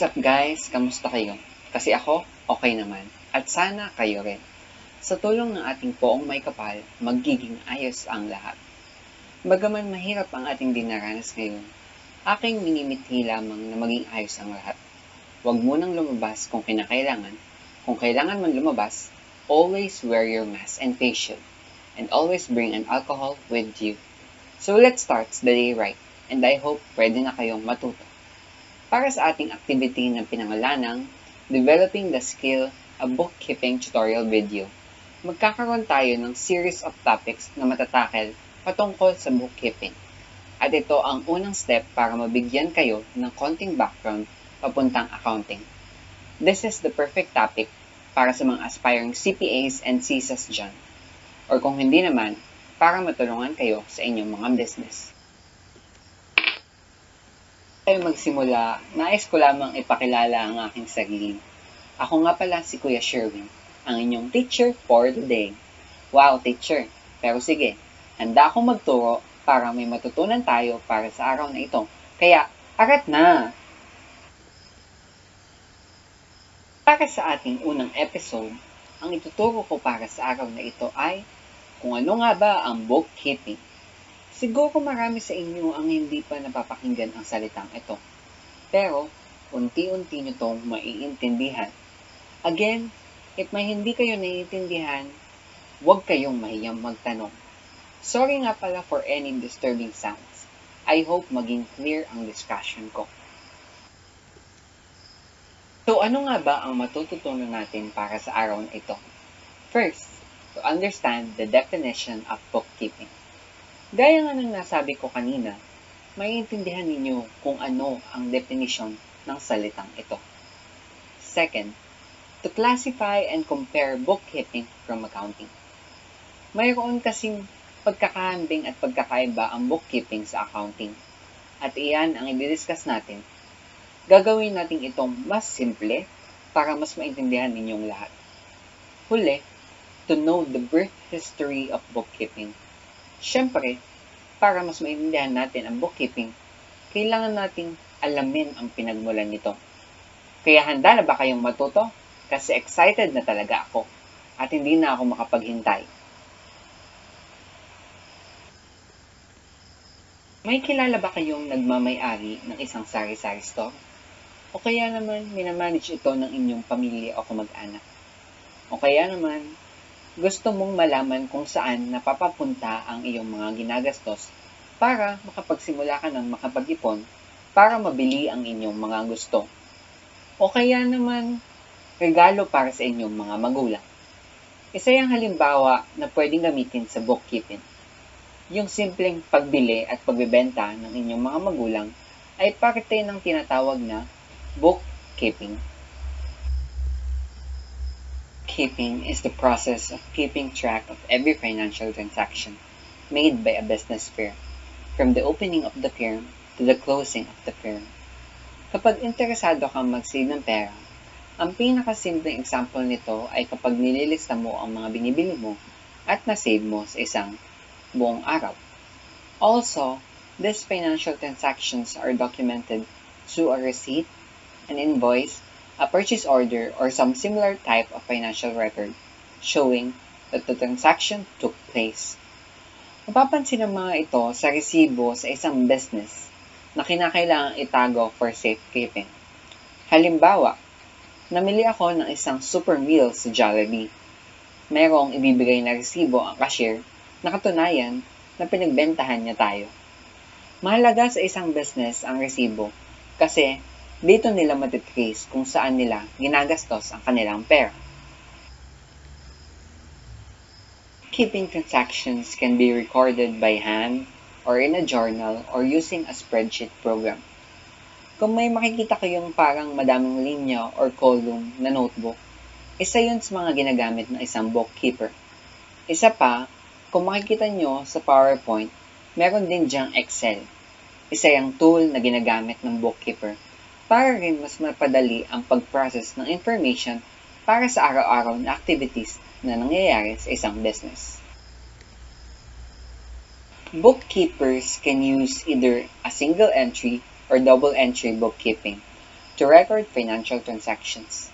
What's up guys? Kamusta kayo? Kasi ako, okay naman. At sana kayo rin. Sa tulong ng ating poong may kapal, magiging ayos ang lahat. Bagaman mahirap ang ating dinaranas ngayon, aking minimithi lamang na maging ayos ang lahat. Huwag munang lumabas kung kinakailangan. Kung kailangan man lumabas, always wear your mask and face shield. And always bring an alcohol with you. So let's start the day right. And I hope pwede na kayong matuto. Para sa ating activity na pinangalanang Developing the Skill, a Bookkeeping Tutorial Video, magkakaroon tayo ng series of topics na matatakel patungkol sa bookkeeping. At ito ang unang step para mabigyan kayo ng konting background papuntang accounting. This is the perfect topic para sa mga aspiring CPAs and CSAs dyan. Or kung hindi naman, para matulungan kayo sa inyong mga business. Tayo magsimula, nais ko lamang ipakilala ang aking sarili. Ako nga pala si Kuya Sherwin, ang inyong teacher for the day. Wow, teacher! Pero sige, handa akong magturo para may matutunan tayo para sa araw na ito. Kaya, arat na! Para sa ating unang episode, ang ituturo ko para sa araw na ito ay kung ano nga ba ang bookkeeping. Siguro marami sa inyo ang hindi pa napapakinggan ang salitang ito. Pero, unti-unti nyo itong maiintindihan. Again, if may hindi kayo naiintindihan, huwag kayong mahiyang magtanong. Sorry nga pala for any disturbing sounds. I hope maging clear ang discussion ko. So, ano nga ba ang matututunan natin para sa araw na ito? First, to understand the definition of bookkeeping. Gaya nga ng nasabi ko kanina, maiintindihan ninyo kung ano ang definition ng salitang ito. Second, to classify and compare bookkeeping from accounting. Mayroon kasing pagkakahambing at pagkakaiba ang bookkeeping sa accounting. At iyan ang i-discuss natin. Gagawin natin itong mas simple para mas maintindihan ninyong lahat. Huli, to know the birth history of bookkeeping. Siyempre, para mas maintindihan natin ang bookkeeping, kailangan nating alamin ang pinagmulan nito. Kaya handa na ba kayong matuto? Kasi excited na talaga ako at hindi na ako makapaghintay. May kilala ba kayong nagmamay-ari ng isang sari-sari store? O kaya naman minamanage ito ng inyong pamilya o kamag-anak? O kaya naman gusto mong malaman kung saan napapapunta ang iyong mga ginagastos para makapagsimula ka ng makapag-ipon para mabili ang inyong mga gusto. O kaya naman, regalo para sa inyong mga magulang. Isa yung halimbawa na pwedeng gamitin sa bookkeeping. Yung simpleng pagbili at pagbebenta ng inyong mga magulang ay parte ng tinatawag na bookkeeping. Bookkeeping is the process of keeping track of every financial transaction made by a business firm, from the opening of the firm to the closing of the firm. Kapag interesado kang mag-save ng pera, ang pinakasimpleng example nito ay kapag nililista mo ang mga binibili mo at na-save mo sa isang buong araw. Also, these financial transactions are documented through a receipt, an invoice, a purchase order, or some similar type of financial record showing that the transaction took place. Mapapansin ang mga ito sa resibo sa isang business na kinakailangang itago for safekeeping. Halimbawa, namili ako ng isang super meal sa Jollibee. Mayroong ibibigay na resibo ang cashier na katunayan na pinagbentahan niya tayo. Mahalaga sa isang business ang resibo kasi dito nila matitrace kung saan nila ginagastos ang kanilang pera. Keeping transactions can be recorded by hand or in a journal or using a spreadsheet program. Kung may makikita kayong parang madaming linya or column na notebook, isa yun sa mga ginagamit ng isang bookkeeper. Isa pa, kung makikita nyo sa PowerPoint, meron din dyang Excel. Isa yung tool na ginagamit ng bookkeeper para rin mas mapadali ang pag-process ng information para sa araw-araw na activities na nangyayari sa isang business. Bookkeepers can use either a single entry or double entry bookkeeping to record financial transactions.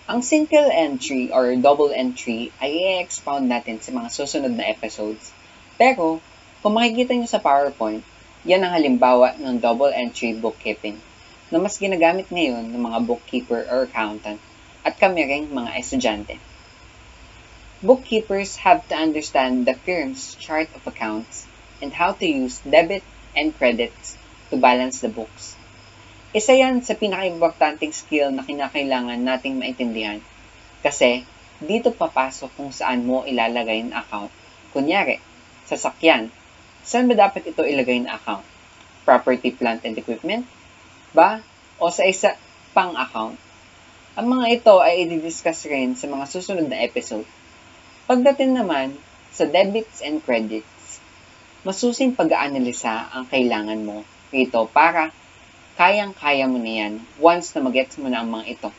Ang single entry or double entry ay i-expound natin sa mga susunod na episodes. Pero, kung makikita nyo sa PowerPoint, yan ang halimbawa ng double entry bookkeeping na mas ginagamit ngayon ng mga bookkeeper or accountant at kami ring mga estudyante. Bookkeepers have to understand the firm's chart of accounts and how to use debit and credits to balance the books. Isa yan sa pinaka-importanting skill na kinakailangan nating maintindihan kasi dito papasok kung saan mo ilalagay ng account. Kunyari, sasakyan, saan ba dapat ito ilagay na account? Property, plant, and equipment? Ba? O sa isa pang account? Ang mga ito ay i-discuss rin sa mga susunod na episode. Pagdating naman sa debits and credits, masusing pag-aanalisa ang kailangan mo rito para kayang-kaya mo na yan once na mag-gets mo na ang mga ito.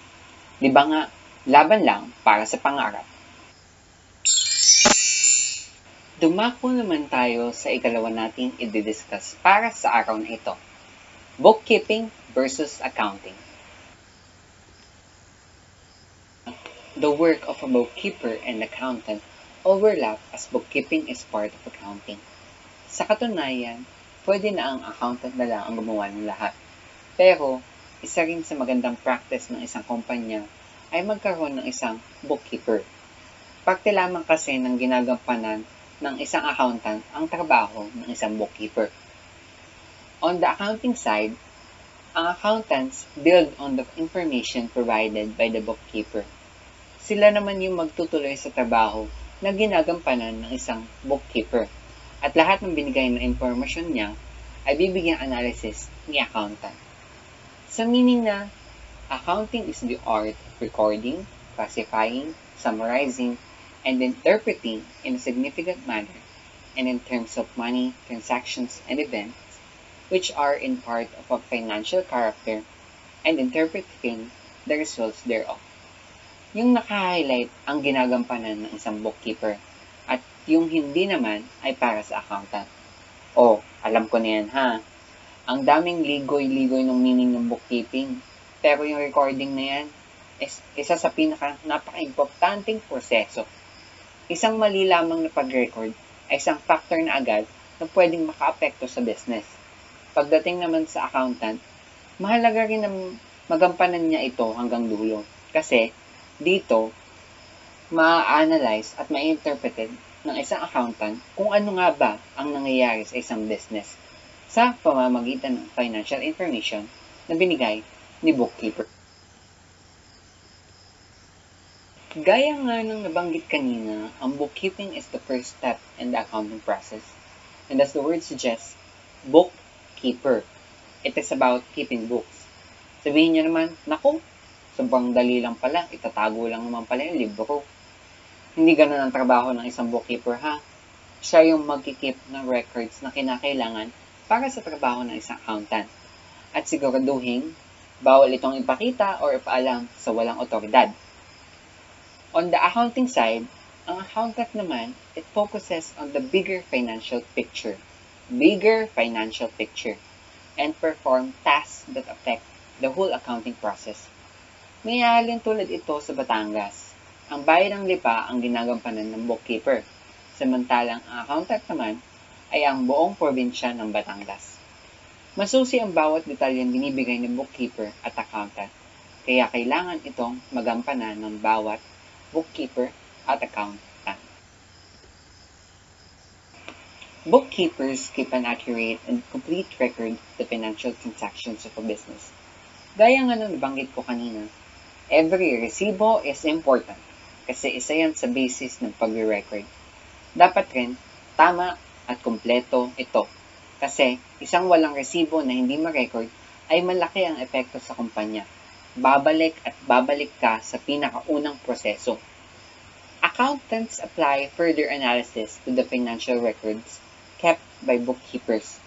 Di ba nga, laban lang para sa pangarap. Dumako naman tayo sa ikalawa nating i-discuss para sa araw na ito. Bookkeeping versus accounting. The work of a bookkeeper and accountant overlap as bookkeeping is part of accounting. Sa katunayan, pwede na ang accountant na lang ang gumawa ng lahat. Pero, isa rin sa magandang practice ng isang kumpanya ay magkaroon ng isang bookkeeper. Parte lamang kasi ng ginagampanan ng isang accountant ang trabaho ng isang bookkeeper. On the accounting side, ang accountants build on the information provided by the bookkeeper. Sila naman yung magtutuloy sa trabaho na ginagampanan ng isang bookkeeper. At lahat ng binigay na informasyon niya ay bibigyan analysis ni accountant. Sa meaning na, accounting is the art of recording, classifying, summarizing, and interpreting in a significant manner and in terms of money, transactions, and events, which are in part of a financial character, and interpreting the results thereof. Yung naka-highlight ang ginagampanan ng isang bookkeeper at yung hindi naman ay para sa accountant. Oh, alam ko na yan ha. Ang daming ligoy-ligoy ng meaning ng bookkeeping. Pero yung recording na yan, is isa sa napaka-importanting proseso. Isang mali lamang na pag-record ay isang factor na agad na pwedeng maka-apekto sa business. Pagdating naman sa accountant, mahalaga rin na magampanan niya ito hanggang dulo. Kasi dito, ma-analyze at ma-interpreted ng isang accountant kung ano nga ba ang nangyayari sa isang business sa pamamagitan ng financial information na binigay ni bookkeeper. Gaya nga ng nabanggit kanina, ang bookkeeping is the first step in the accounting process. And as the word suggests, bookkeeper. It is about keeping books. Sabihin niyo naman, naku, sobrang dali lang pala, itatago lang naman pala yung libro. Hindi ganun ang trabaho ng isang bookkeeper ha. Siya yung magkikip ng records na kinakailangan para sa trabaho ng isang accountant. At siguraduhin, bawal itong ipakita o ipaalam sa walang otoridad. On the accounting side, ang accountant naman, it focuses on the bigger financial picture, and perform tasks that affect the whole accounting process. May halin tulad ito sa Batangas. Ang bayan ng Lipa ang ginagampanan ng bookkeeper, samantalang ang accountant naman ay ang buong probinsya ng Batangas. Masusi ang bawat detalyeng binibigay ng bookkeeper at accountant, kaya kailangan itong magampanan ng bawat bookkeeper at accountant. Bookkeepers keep an accurate and complete record of the financial transactions of a business. Gaya nga ng nabanggit ko kanina, every resibo is important kasi isa yan sa basis ng pag-record. Dapat rin tama at kumpleto ito kasi isang walang resibo na hindi ma-record ay malaki ang epekto sa kumpanya. Babalik at babalik ka sa pinakaunang proseso. Accountants apply further analysis to the financial records kept by bookkeepers.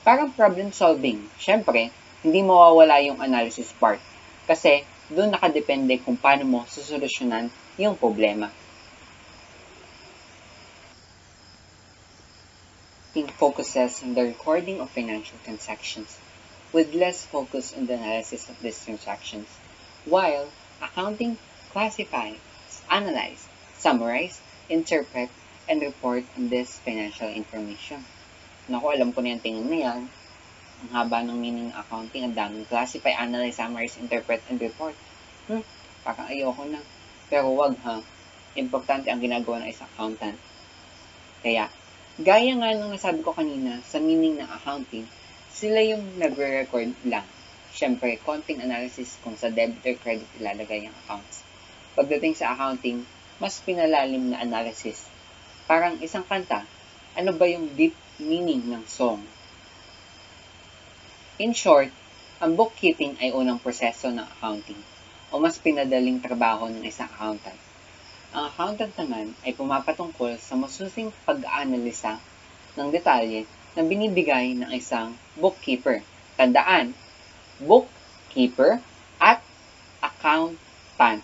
Parang problem solving. Siyempre, hindi mawawala yung analysis part kasi doon nakadepende kung paano mo susolusyonan yung problema. Focuses on the recording of financial transactions. with less focus on the analysis of these transactions, while accounting classifies, analyze, summarize, interpret, and report on this financial information. Naku, alam ko na yung tingin na yan. Ang haba ng meaning ng accounting, ang daming classify, analyze, summarize, interpret, and report. Parang ayoko na. Pero wag ha. Importante ang ginagawa ng isang accountant. Kaya, gaya nga nung nasabi ko kanina sa meaning ng accounting, sila yung nagre-record lang. Siyempre, konting analysis kung sa debit or credit ilalagay ang accounts. Pagdating sa accounting, mas pinalalim na analysis. Parang isang kanta, ano ba yung deep meaning ng song? In short, ang bookkeeping ay unang proseso ng accounting o mas pinadaling trabaho ng isang accountant. Ang accountant naman ay pumapatungkol sa masusing pag-aanalisa ng detalye na binibigay ng isang bookkeeper. Tandaan, bookkeeper at accountant.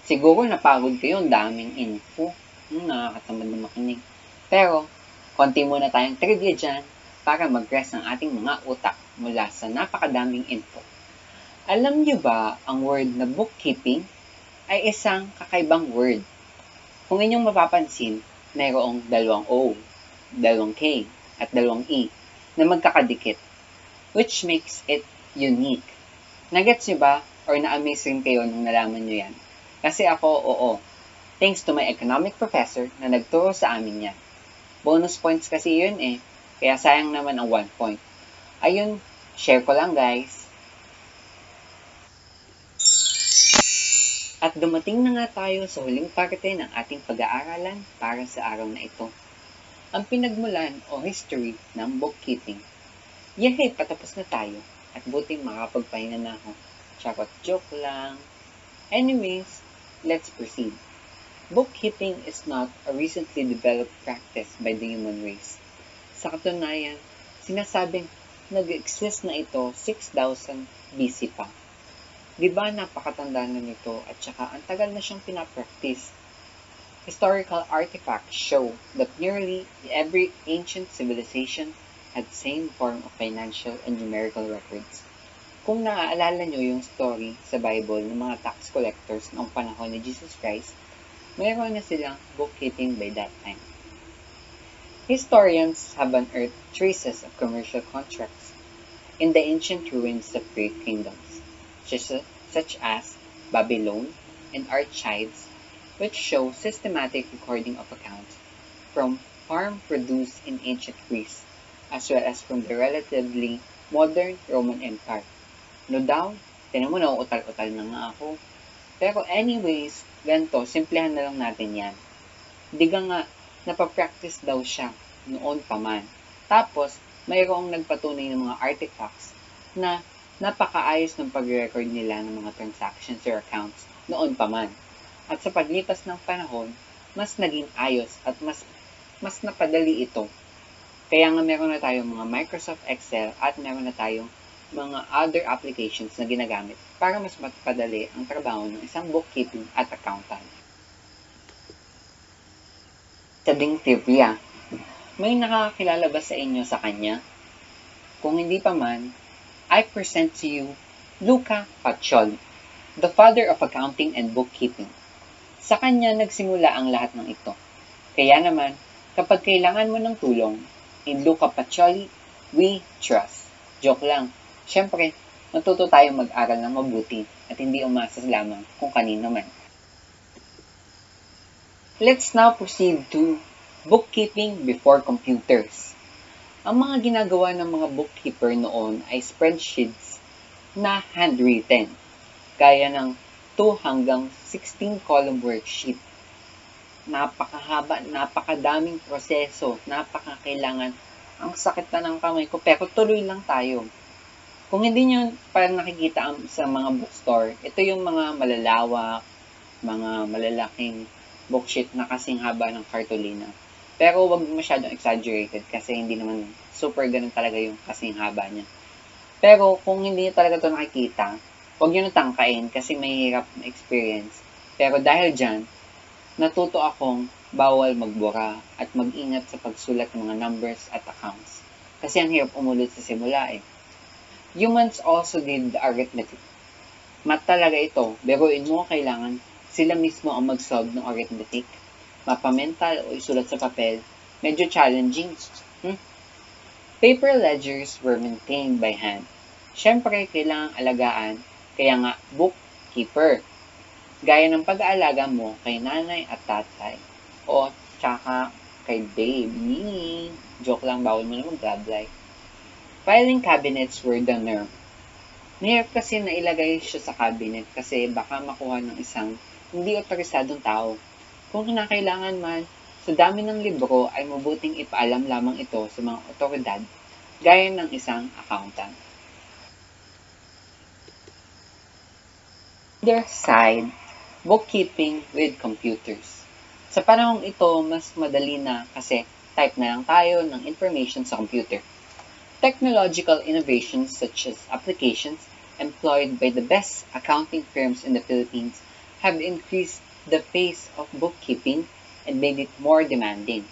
Siguro napagod kayo, ang daming info. Nakakatamad na makinig. Pero, konti muna tayong trivia dyan para mag-rest ang ating mga utak mula sa napakadaming info. Alam niyo ba ang word na bookkeeping ay isang kakaibang word? Kung inyong mapapansin, mayroong 2 O, 2 K, at 2 E na magkakadikit, which makes it unique. Nagets niyo ba or na-amaze rin kayo nung nalaman niyo yan? Kasi ako, oo. Thanks to my economic professor na nagturo sa amin yan. Bonus points kasi yun eh. Kaya sayang naman ang 1 point. Ayun, share ko lang guys. At dumating na nga tayo sa huling parte ng ating pag-aaralan para sa araw na ito. Ang pinagmulan o history ng bookkeeping. Yehey, patapos na tayo. At buting makapagpahinga na ako. Charot, joke lang. Anyways, let's proceed. Bookkeeping is not a recently developed practice by the human race. Sa katunayan, sinasabing nag-exist na ito 6,000 BC pa. Diba napakatanda na nito at saka ang tagal na siyang pinapractice. Historical artifacts show that nearly every ancient civilization had same form of financial and numerical records. Kung naaalala nyo yung story sa Bible ng mga tax collectors noong panahon ni Jesus Christ, mayroon na silang bookkeeping by that time. Historians have unearthed traces of commercial contracts in the ancient ruins of great kingdoms, such as Babylon and Archives, which show systematic recording of accounts from farm produce in ancient Greece, as well as from the relatively modern Roman Empire. No doubt, tinan mo na utal-utal na nga ako. Pero anyways, ganito, simplihan na lang natin yan. Diga nga, napapractice daw siya noon pa man. Tapos, mayroong nagpatunay ng mga artifacts na napakaayos ng pag-record nila ng mga transactions or accounts noon pa man. At sa paglipas ng panahon, mas naging ayos at mas napadali ito. Kaya nga meron na tayong mga Microsoft Excel at meron na tayong mga other applications na ginagamit para mas mapadali ang trabaho ng isang bookkeeping at accountant. Tabing trivia. May nakakakilala ba sa inyo sa kanya? Kung hindi pa man, I present to you Luca Pacioli, the father of accounting and bookkeeping. Sa kanya nagsimula ang lahat ng ito. Kaya naman, kapag kailangan mo ng tulong, in Luca Pacioli, we trust. Joke lang. Siyempre, matuto tayong mag-aral ng mabuti at hindi umasa lamang kung kanino man. Let's now proceed to bookkeeping before computers. Ang mga ginagawa ng mga bookkeeper noon ay spreadsheets na handwritten, gaya ng 2 hanggang 16 column worksheet. Napakahaba, napakadaming proseso, napakakailangan. Ang sakit na ng kamay ko, pero tuloy lang tayo. Kung hindi nyo parang nakikita sa mga bookstore, ito yung mga malalawak, mga malalaking booksheet na kasing haba ng kartolina. Pero wag masyadong exaggerated kasi hindi naman super ganun talaga yung kasing haba niya. Pero kung hindi talaga ito nakikita, wag nyo natangkain kasi may hirap na experience. Pero dahil dyan, natuto akong bawal magbura at mag-ingat sa pagsulat ng mga numbers at accounts. Kasi ang hirap umulit sa simula eh. Humans also did the arithmetic. Math talaga ito. Biruin mo, kailangan sila mismo ang mag-solve ng arithmetic. Mapamental o isulat sa papel, medyo challenging. Paper ledgers were maintained by hand. Siyempre, kailangang alagaan, kaya nga bookkeeper. Gaya ng pag-aalaga mo kay nanay at tatay. O tsaka kay baby. Joke lang, bawal mo na mag-love life. Filing cabinets were the norm. Mahirap kasi na ilagay siya sa cabinet kasi baka makuha ng isang hindi otorisadong tao. Kung kinakailangan man, sa dami ng libro ay mabuting ipaalam lamang ito sa mga otoridad gaya ng isang accountant. Other side, bookkeeping with computers. Sa panahong ito, mas madali na kasi type na lang tayo ng information sa computer. Technological innovations such as applications employed by the best accounting firms in the Philippines have increased the pace of bookkeeping and made it more demanding.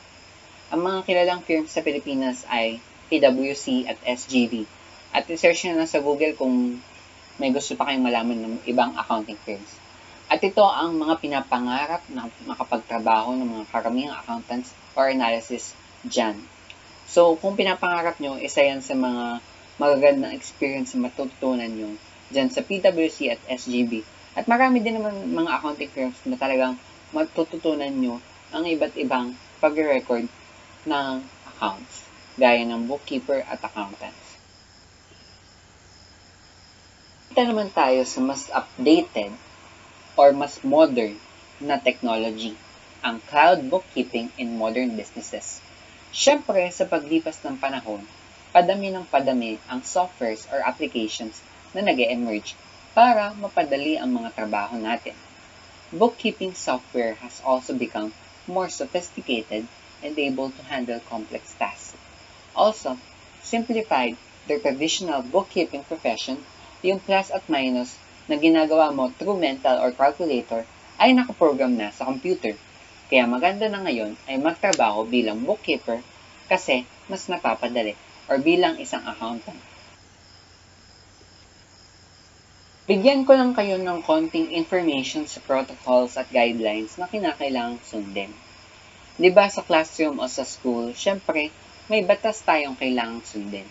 Ang mga kilalang firms sa Pilipinas ay PwC at SGV. At i-search nyo na sa Google kung may gusto pa kayong malaman ng ibang accounting firms. At ito ang mga pinapangarap na makapagtrabaho ng mga karamihang accountants or analysis dyan. So, kung pinapangarap nyo, isa yan sa mga magagandang experience na matututunan nyo dyan sa PwC at SGB. At marami din naman mga accounting firms na talagang matututunan nyo ang iba't ibang pag-record ng accounts, gaya ng bookkeeper at accountants. Kita naman tayo sa mas updated or mas modern na technology, ang cloud bookkeeping in modern businesses. Siyempre, sa paglipas ng panahon, padami ng padami ang softwares or applications na nag-e-emerge para mapadali ang mga trabaho natin. Bookkeeping software has also become more sophisticated and able to handle complex tasks. Also, simplified their traditional bookkeeping profession, yung plus at minus na ginagawa mo through mental or calculator ay nakaprogram na sa computer. Kaya maganda na ngayon ay magtrabaho bilang bookkeeper kasi mas napapadali or bilang isang accountant. Bigyan ko lang kayo ng konting information sa protocols at guidelines na kinakailangang sundin. Diba sa classroom o sa school, syempre, may batas tayong kailangang sundin.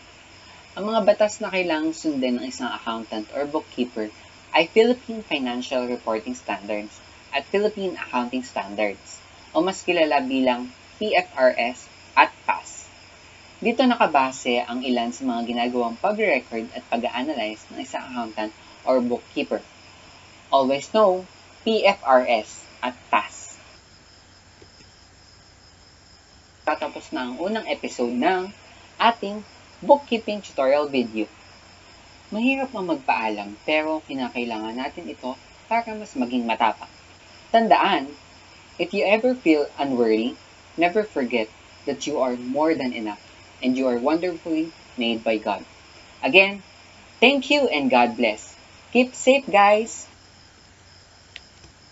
Ang mga batas na kailangang sundin ng isang accountant or bookkeeper ay Philippine Financial Reporting Standards at Philippine Accounting Standards, o mas kilala bilang PFRS at PAS. Dito nakabase ang ilan sa mga ginagawang pag-record at pag-analyze ng isang accountant or bookkeeper. Always know PFRS at PAS. Tatapos na ang unang episode ng ating bookkeeping tutorial video. Mahirap ang magpaalam pero kinakailangan natin ito para mas maging matapang. Tandaan, if you ever feel unworthy, never forget that you are more than enough and you are wonderfully made by God. Again, thank you and God bless. Keep safe, guys!